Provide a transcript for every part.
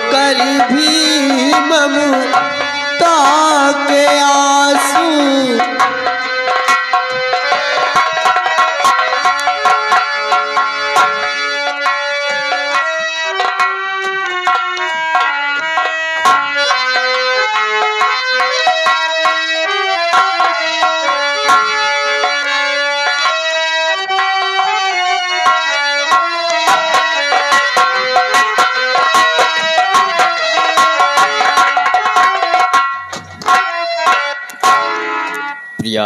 कर भी ममता के आंसू प्रिया,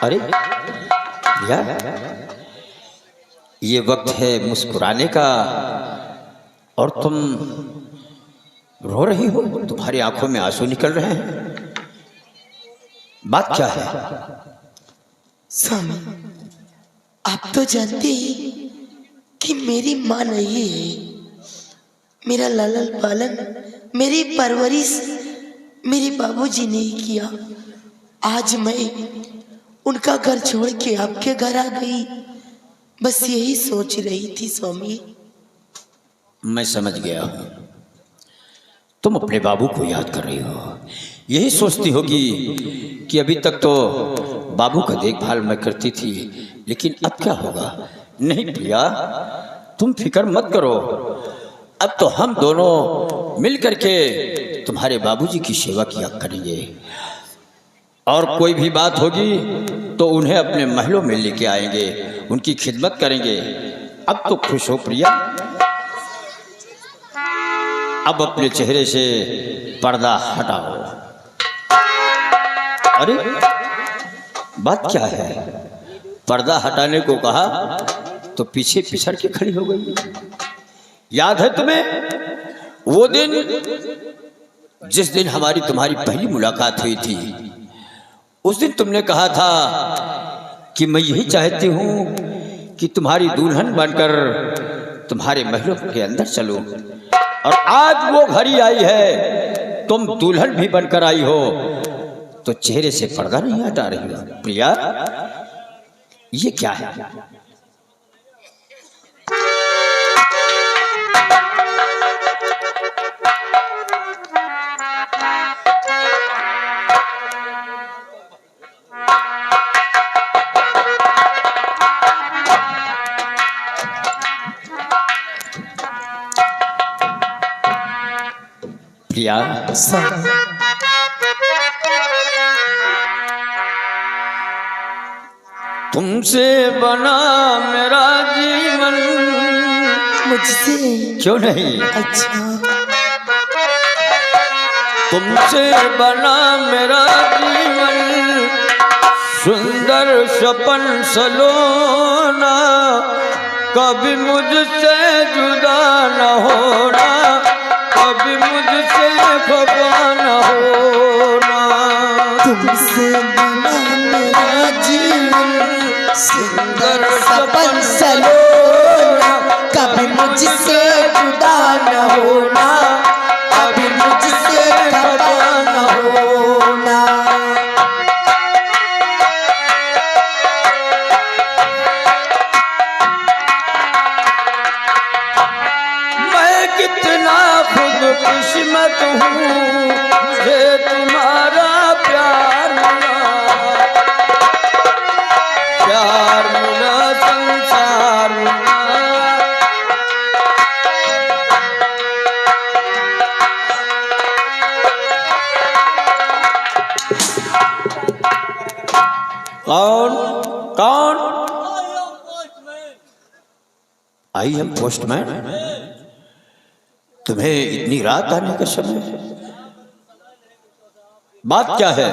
अरे प्रिया, ये वक्त है मुस्कुराने का और तुम रो रही हो। तुम्हारी आंखों में आंसू निकल रहे हैं, बात क्या है? स्वामी, आप तो जानते ही कि मेरी माँ नहीं है। मेरा लालन पालन, मेरी परवरिश मेरे बाबूजी ने ही किया। आज मैं उनका घर छोड़ के आपके घर आ गई, बस यही सोच रही थी स्वामी। मैं समझ गया हूं, तुम अपने बाबू को याद कर रही हो। यही सोचती होगी कि अभी तक तो बाबू का देखभाल मैं करती थी, लेकिन अब क्या होगा। नहीं प्रिया, तुम फिक्र मत करो। अब तो हम दोनों मिल करके तुम्हारे बाबूजी की सेवा किया करेंगे, और कोई भी बात होगी तो उन्हें अपने महलों में लेके आएंगे, उनकी खिदमत करेंगे। अब तो खुश हो प्रिया, अब अपने चेहरे से पर्दा हटाओ। अरे बात क्या है? पर्दा हटाने को कहा तो पीछे पिछड़ के खड़ी हो गई। याद है तुम्हें वो दिन, जिस दिन हमारी तुम्हारी पहली मुलाकात हुई थी? उस दिन तुमने कहा था कि मैं यही चाहती हूं कि तुम्हारी दुल्हन बनकर तुम्हारे महलों के अंदर चलो, और आज वो घड़ी आई है, तुम दुल्हन भी बनकर आई हो, तो चेहरे से पर्दा नहीं हटा रही हो। प्रिया, ये क्या है? प्रिया, तुमसे बना मेरा जीवन। मुझसे क्यों नहीं? अच्छा, तुमसे बना मेरा जीवन, सुंदर सपन सलोना, कभी मुझसे जुदा न होना, कभी मुझसे खफा न होना। तुमसे बना मेरा जीवन, सुंदर सपन सलोना, कभी मुझसे जुदा न होना, कभी मुझसे खफा न होना। मैं कितना खुशकिस्मत हूँ, मुझे तुम्हारा प्यार मिला, प्यार मिला, संसार मिला। कौन कौन? I am postman. तुम्हें इतनी रात आने का समय? बात क्या है?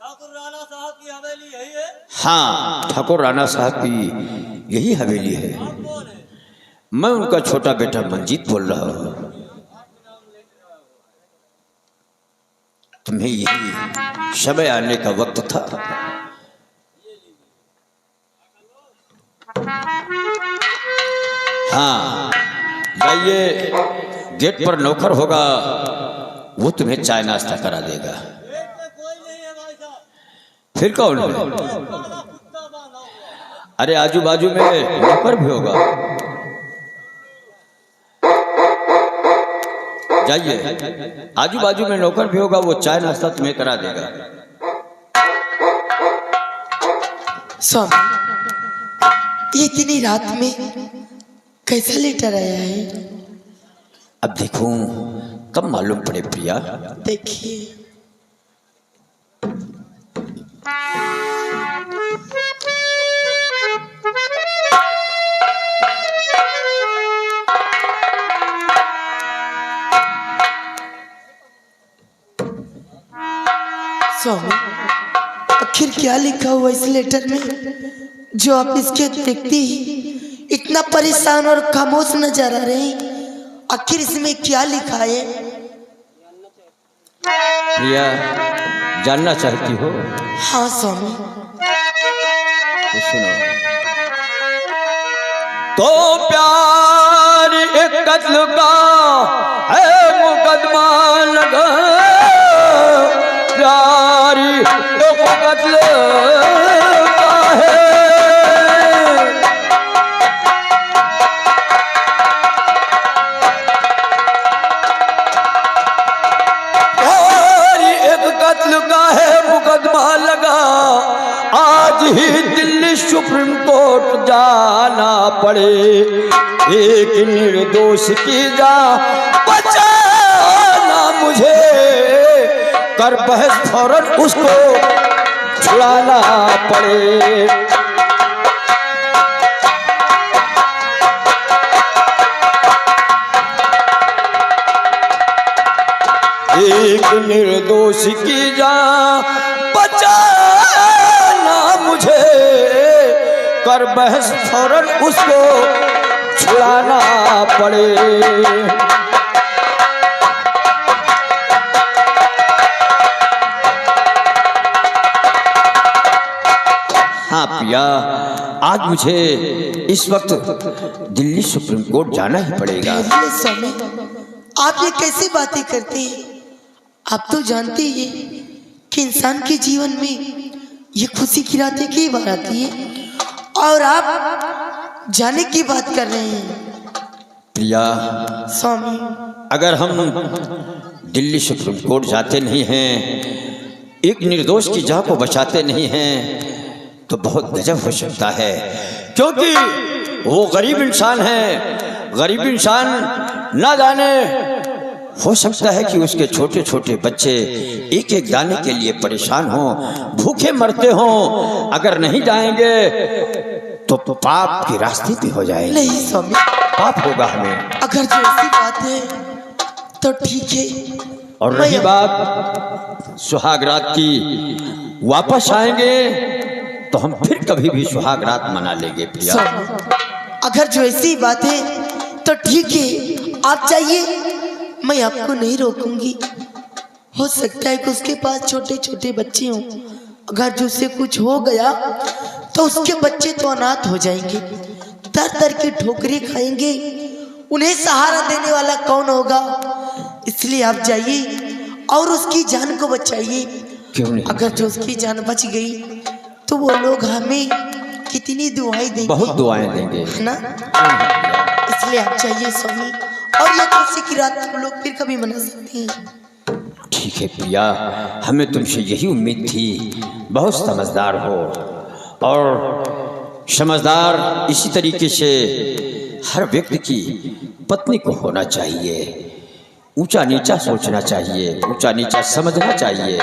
ठाकुर राणा साहब की हवेली यही है? हाँ, ठाकुर राणा साहब की यही हवेली है। मैं उनका छोटा बेटा मंजीत बोल रहा हूँ। तुम्हें यही समय आने का वक्त था। हाँ, जाइए, गेट पर नौकर होगा, वो तुम्हें चाय नाश्ता करा देगा। फिर कौन है? अरे आजू बाजू में नौकर भी होगा, जाइए आजू बाजू में नौकर भी होगा, वो चाय नाश्ता तुम्हें करा देगा। स्वामी, ये इतनी रात में कैसा लेटर आया है? अब देखूं कब मालूम पड़े प्रिया। देखिए, स्वामी, आखिर क्या लिखा हुआ इस लेटर में जो आप इसके देखते ही इतना परेशान और खामोश नजर आ रहे हैं? आखिर इसमें क्या लिखा है? प्रिया, जानना चाहती हो? हाँ स्वामी। तो सुनो। तो प्यार एक कत्ल का है मुकदमा लगा, प्यार एक कत्ल का है, प्यार एक कत्ल का है मुकदमा लगा, आज ही दिल्ली सुप्रीम कोर्ट जाना पड़े, एक निर्दोष की जान बचाना मुझे, कर बहस फौरन उसको छुड़ाना पड़े। एक निर्दोष की जान बचाना मुझे, कर बहस फौरन उसको छुड़ाना पड़े। हाँ प्रिया, आज मुझे इस वक्त दिल्ली सुप्रीम कोर्ट जाना ही पड़ेगा। स्वामी, आप ये कैसी बातें करते हैं? आप तो जानते ही हैं कि इंसान के जीवन में ये खुशी की रातें कई बार आती है और आप जाने की बात कर रहे हैं। प्रिया स्वामी, अगर हम दिल्ली सुप्रीम कोर्ट जाते नहीं हैं, एक निर्दोष की जान को बचाते नहीं हैं, तो बहुत गजब हो सकता है, क्योंकि वो गरीब इंसान है। गरीब इंसान ना जाने, हो सकता है कि उसके छोटे छोटे बच्चे एक एक दाने के लिए परेशान हों, भूखे मरते हों। अगर नहीं जाएंगे तो पाप के रास्ते पे हो जाएंगे। नहीं स्वामी, पाप होगा हमें। अगर जो ऐसी बात है तो ठीक है। और रही बात सुहाग रात की, वापस आएंगे तो हम फिर कभी भी सुहाग रात मना लेंगे प्रिया। अगर जो ऐसी बात है तो ठीक है, आप जाइए, मैं आपको नहीं रोकूंगी। हो सकता है कि उसके पास छोटे छोटे बच्चे हों, अगर जो उससे कुछ हो गया तो उसके बच्चे तो अनाथ हो जाएंगे, दर दर के ठोकरें खाएंगे, उन्हें सहारा देने वाला कौन होगा? इसलिए आप जाइए और उसकी जान को बचाइए। क्यों नहीं? अगर जो उसकी जान बच गई तो वो लोग हमें कितनी दुआएं देंगे, बहुत दुआएं देंगे, है ना? इसलिए आप चाहिए स्वामी, और ये खुशी की रात हम लोग फिर कभी मना सकते हैं। ठीक है प्रिया, हमें तुमसे यही उम्मीद थी। बहुत समझदार हो, और समझदार इसी तरीके से हर व्यक्ति की पत्नी को होना चाहिए। ऊंचा नीचा सोचना चाहिए, ऊंचा नीचा समझना चाहिए।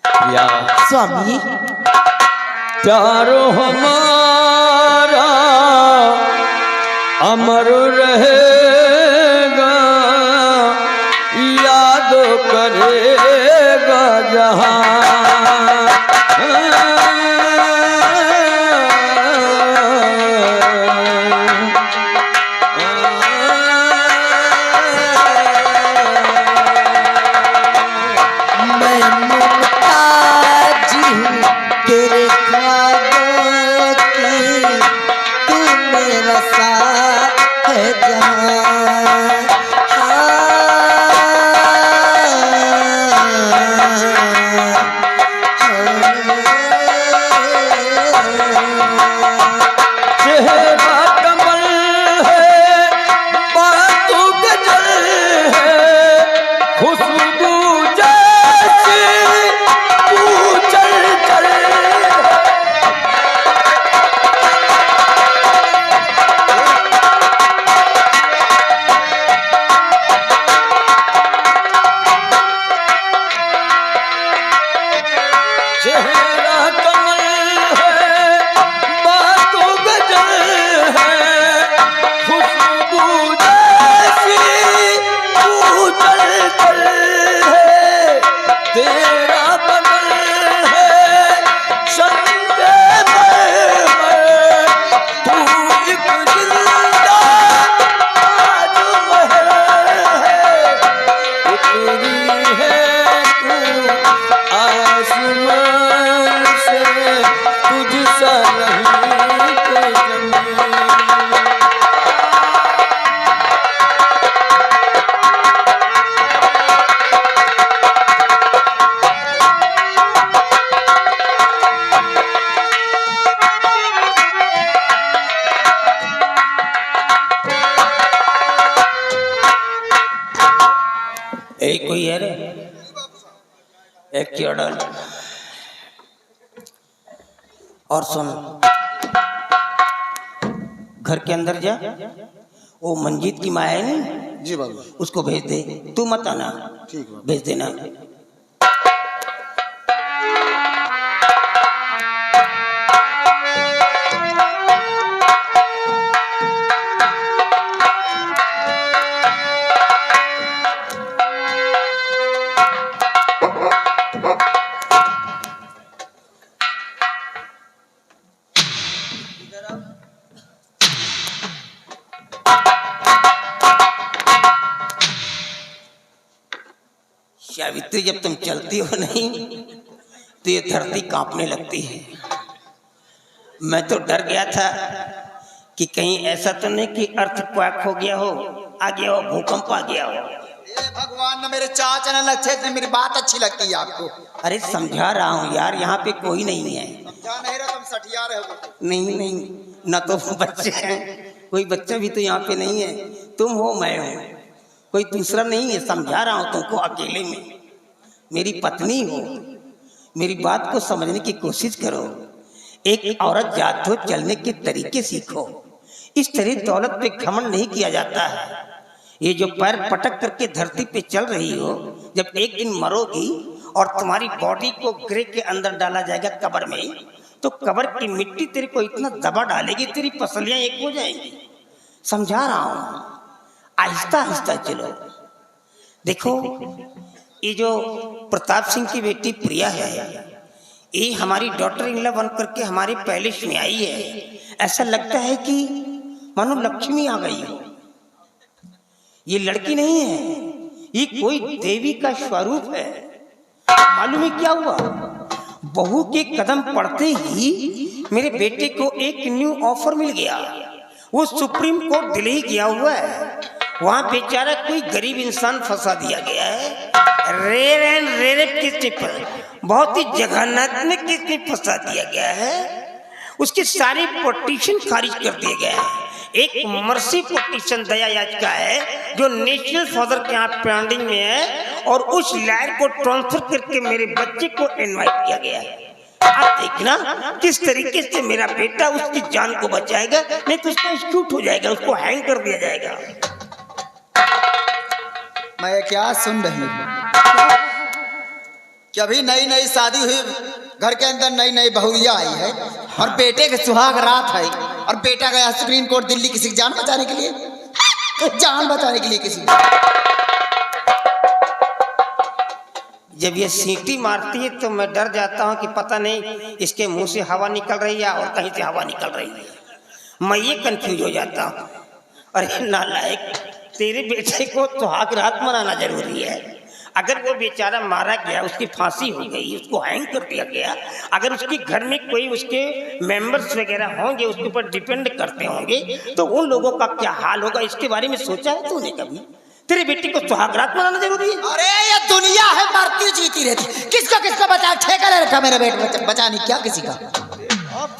प्रिया स्वामी, प्यार हमारा अमर रहेगा, याद करेगा जहां। मैं मुमताज हूँ तेरे ख्वाबों की, तू मेरा साथ है जहां। उतरी है तू आसमान से, तुझसा नहीं कोई ज़मीन। एक कोई है रे, एक चढ़ल। और सुन, घर के अंदर जा, वो मंजीत की माँ है ना जी बाबू। उसको भेज दे, तू मत आना। ठीक है। भेज देना। सावित्री, जब तुम चलती हो नहीं तो ये धरती कांपने लगती है। मैं तो डर गया था कि कहीं ऐसा तो नहीं कि अर्थक्वेक हो गया हो, आ गया हो, भूकंप आ गया हो। भगवान ने मेरे चाचा ने लच्छे से मेरी बात अच्छी लगती है आपको। अरे समझा रहा हूँ यार, यहाँ पे कोई नहीं है। समझा नहीं रहा, तुम सठिया रहे हो। नहीं नहीं, ना तो बच्चे हैं, कोई बच्चा भी तो यहाँ पे नहीं है। तुम हो, मैं हूँ, कोई दूसरा नहीं है। समझा रहा हूँ तुमको अकेले में। मेरी पत्नी हो, मेरी बात को समझने की कोशिश करो। एक औरत जात हो, चलने के तरीके सीखो। इस तरह दौलत पे घमंड नहीं किया जाता है। ये जो पैर पटक करके धरती पे चल रही हो, जब एक दिन मरोगी और तुम्हारी बॉडी को ग्रे के अंदर डाला जाएगा कब्र में, तो कब्र की मिट्टी तेरे को इतना दबा डालेगी, तेरी पसलियां एक हो जाएंगी। समझा रहा हूं, आहिस्ता आहिस्ता चलो। देखो, ये जो प्रताप सिंह की बेटी प्रिया है, ये हमारी डॉटर इन लॉ बन करके हमारे पैलेस में आई है। ऐसा लगता है कि मानो लक्ष्मी आ गई हो। ये लड़की नहीं है, ये कोई देवी का स्वरूप है। मालूम है क्या हुआ? बहू के कदम पड़ते ही मेरे बेटे को एक न्यू ऑफर मिल गया। वो सुप्रीम कोर्ट दिल्ली गया हुआ है, वहां बेचारा कोई गरीब इंसान फंसा दिया गया है। रेर एंड रेरेप किस्ती पर, बहुत ही जघन्यतापूर्ण किस्ती फंसा दिया गया है। उसके सारे पिटीशन खारिज कर दिए गए हैं। एक मर्सी पिटीशन दया याचिका है जो नेशनल फादर के यहाँ पेंडिंग में है, और उस लायर को ट्रांसफर करके मेरे बच्चे को इनवाइट किया गया है। आप देखना किस तरीके से मेरा बेटा उसकी जान को बचाएगा, नहीं तो उसका शूट हो जाएगा, उसको हैंग कर दिया जाएगा। मैं क्या सुन रही हूँ कि अभी नई नई शादी हुई, घर के अंदर नई नई बहुरिया आई है, और बेटे के सुहाग रात है, और बेटा गया सुप्रीम कोर्ट दिल्ली किसी की जान बचाने के लिए, जान बचाने के लिए किसी। जब ये सीटी मारती है तो मैं डर जाता हूँ कि पता नहीं इसके मुंह से हवा निकल रही है और कहीं से हवा निकल रही है। मैं ये कंफ्यूज हो जाता हूँ। अरे नालायक, तेरे बेटे को सुहाग रात मनाना जरूरी है। अगर वो बेचारा मारा गया, उसकी फांसी हो गई, उसको हैंग कर दिया गया, अगर उसके घर में कोई उसके मेंबर्स वगैरह होंगे, उसके ऊपर डिपेंड करते होंगे, तो उन लोगों का क्या हाल होगा, इसके बारे में सोचा है तूने कभी? तेरे बेटे को सुहागरात मनाना जरूरी है। अरे ये दुनिया है, मरती जीती रहती, किसको बचा, ठेका ले रखा मेरे बेटे बचाने क्या किसी का?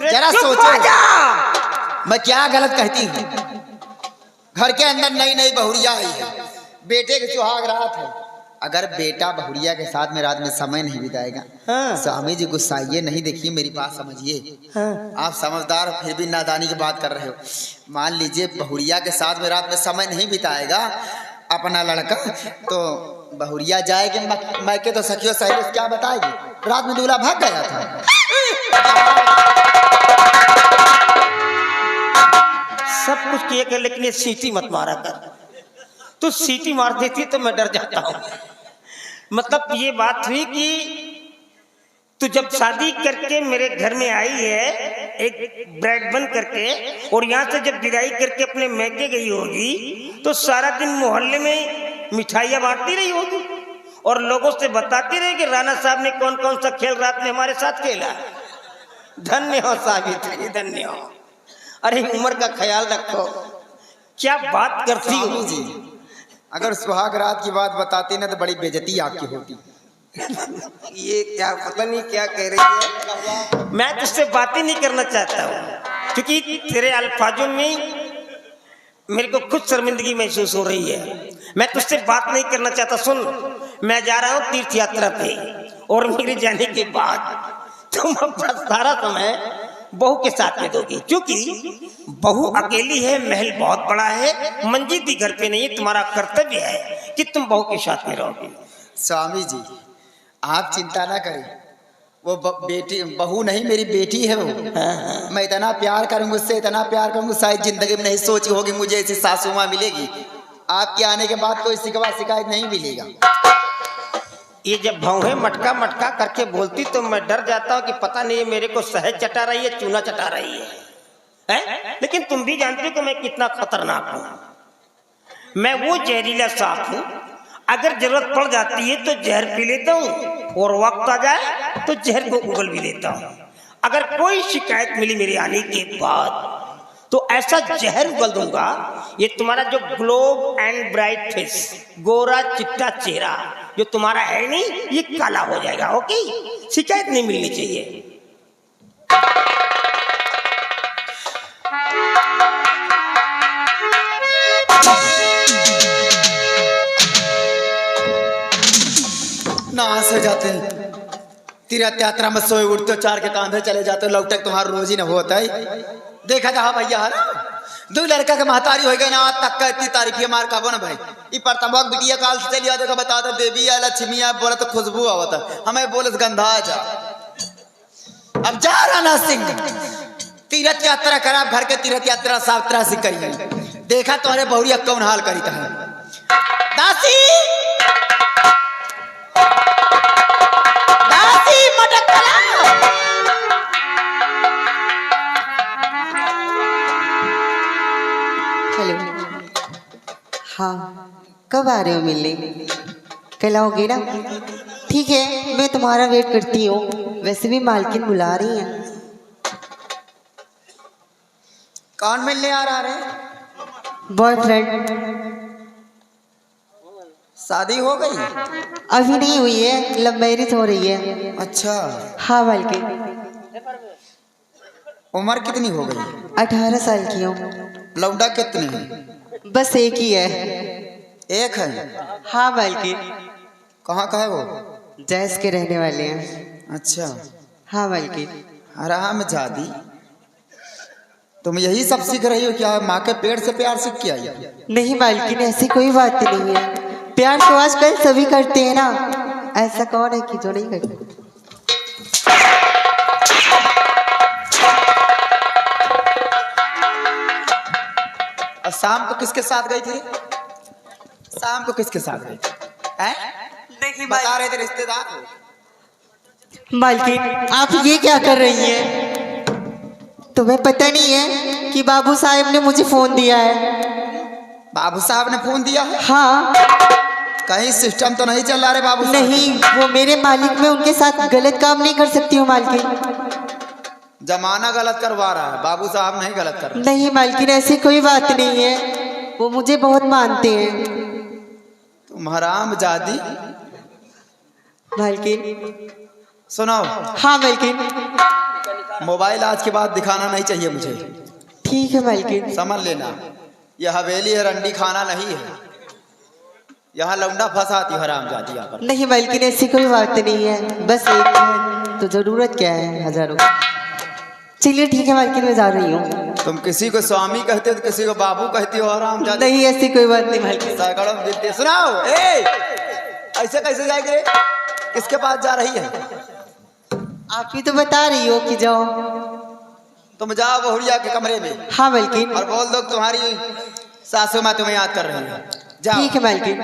जरा सोचो मैं क्या गलत कहती हूँ। घर के अंदर नई नई बहुरिया आई है, बेटे के सुहाग रात है। अगर बेटा बहुरिया के साथ में रात में समय नहीं बिताएगा, हाँ। स्वामी जी गुस्साइए नहीं, देखिए मेरी बात समझिए। हाँ। आप समझदार हो फिर भी नादानी की बात कर रहे हो। मान लीजिए बहुरिया के साथ में रात में समय नहीं बिताएगा अपना लड़का, तो बहुरिया जाएगी मैके, तो सखियों सहेली क्या बताएगी? रात में दूल्हा भाग गया था। सब कुछ किए कर, लेकिन ये सीटी मत मारा कर। तो सीटी मार देती तो मैं डर जाता हूँ। मतलब ये बात हुई कि तू जब शादी करके मेरे घर में आई है एक ब्राइड बन करके, और यहाँ से जब विदाई करके अपने मैके गई होगी, तो सारा दिन मोहल्ले में मिठाइयाँ बांटती रही होगी। और लोगों से बताती रही कि राणा साहब ने कौन कौन सा खेल रात में हमारे साथ खेला। धन्य हो सावित्री, धन्य हो। अरे उम्र का ख्याल रखो। क्या बात करती हो स्वामी जी, अगर सुहाग रात की बात बताती ना तो बड़ी बेइज्जती आपकी होती। ये क्या पता नहीं क्या कह रही है। मैं तुझसे बात ही नहीं करना चाहता हूँ क्योंकि तेरे अल्फाजों में मेरे को खुद शर्मिंदगी महसूस हो रही है। मैं तुझसे बात नहीं करना चाहता। सुन, मैं जा रहा हूँ तीर्थ यात्रा पे और मेरे जाने के बाद तुम अपना सारा समय बहू के साथ में दोगी क्योंकि बहू अकेली है, महल बहुत बड़ा है, मंजीत भी घर पे नहीं है। तुम्हारा कर्तव्य है कि तुम बहू के साथ में रहोगे। स्वामी जी, आप चिंता ना करें, वो बेटी बहू नहीं मेरी बेटी है वो। मैं इतना प्यार करूंगा उससे, इतना प्यार करूंगा, शायद जिंदगी में नहीं सोची होगी मुझे ऐसी सासू माँ मिलेगी। आपके आने के बाद कोई शिकायत नहीं मिलेगा। ये जब भौहें मटका मटका करके बोलती तो मैं डर जाता हूँ कि पता नहीं मेरे को शहद चटा रही है, चूना चटा रही है? लेकिन तुम भी जानते हो कि मैं कितना खतरनाक हूँ। मैं वो जहरीला सांप हूँ, अगर जरूरत पड़ जाती है तो जहर पी लेता हूँ और वक्त आ जाए तो जहर को उगल भी लेता हूँ। अगर कोई शिकायत मिली मेरे आने के बाद तो ऐसा जहर उगल दूंगा, ये तुम्हारा जो ग्लोब एंड ब्राइट फेस, गोरा चिट्टा चेहरा जो तुम्हारा है नहीं, ये काला हो जाएगा। ओके, शिकायत नहीं मिलनी चाहिए। नाश हो जाते हैं तीर्थ यात्रा में, सोए उठते चार के कांधे चले जाते, लौटक तुम्हारा रोज ही न होता है। देखा था भैया है ना, दो लड़का के महतारी हो गए ना, आज तक का इतनी तारीफिया मार का ना भाई। ये प्रथमक बिटिया काल से चली आते बता दे देवी या लक्ष्मी या बोला तो खुशबू आवता, हमें बोले गंधा जा। अब जा राणा सिंह तीर्थ यात्रा करा, घर के तीर्थ यात्रा साफ तरह से करिए। देखा तुम्हारे बहुरिया कौन हाल करी था। दासी दासी मटक हेलो, हाँ कब आ रहे हो मिलने? कल आओगे ना? ठीक है, मैं तुम्हारा वेट करती हूँ। वैसे भी मालकिन बुला रही हैं। कौन मिलने आ रहा है? बॉयफ्रेंड। शादी हो गई? अभी नहीं हुई है, लव मैरिज हो रही है। अच्छा, हाँ मालकिन। उम्र कितनी हो गई? 18 साल की हूँ। लौंडा कितनी है? बस एक ही है। एक है? हाँ मालकिन। कहाँ का है वो? जैस के रहने वाले हैं। अच्छा, हाँ मालकिन। आराम जादी, तुम यही सब सीख रही हो क्या? माँ के पेड़ से प्यार सीख के आई? नहीं मालकिन, ऐसी कोई बात नहीं है। प्यार तो आजकल सभी करते हैं ना, ऐसा कौन है कि जो नहीं करते। और शाम को किसके साथ गई थी? शाम को किसके साथ गई थी? नहीं बता रहे थे रिश्तेदार। मालकिन, आप ये क्या कर रही हैं? तुम्हें पता नहीं है कि बाबू साहब ने मुझे फोन दिया है। बाबू साहब ने फोन दिया है? हाँ। कहीं सिस्टम तो नहीं चल रहा रे बाबू साहब? नहीं, वो मेरे मालिक, में उनके साथ गलत काम नहीं कर सकती हूँ मालकिन। जमाना गलत करवा रहा है, बाबू साहब नहीं गलत कर रहे। नहीं मालकिन, ऐसी कोई बात नहीं है, वो मुझे बहुत मानते हैं। तुम हराम जादी। मालकिन। सुनो। हाँ मालकिन। मोबाइल आज के बाद दिखाना नहीं चाहिए मुझे। ठीक है मालकिन। समझ लेना, यह हवेली है, रंडी खाना नहीं है। यहाँ लौंडा फंसाती हराम जाती आकर। नहीं मालकिन, ऐसी कोई बात नहीं है, बस एक है तो जरूरत क्या है हजारों। चलिए ठीक है मालकिन, मैं जा रही हूँ। तुम किसी को स्वामी कहते हो तो किसी को बाबू कहती हो हराम जाती। नहीं, ऐसी कोई बात नहीं मालकिन। सैकड़ों गिनती। सुनाओ, ऐसे कैसे जाएगी? किसके पास जा रही है? आप ही तो बता रही हो कि जाओ। तुम जाओ बहुरिया के कमरे में। हाँ मालकिन। और बोल दो तुम्हारी सासू माँ तुम्हें याद कर रही है। जाओ। ठीक है मालकिन।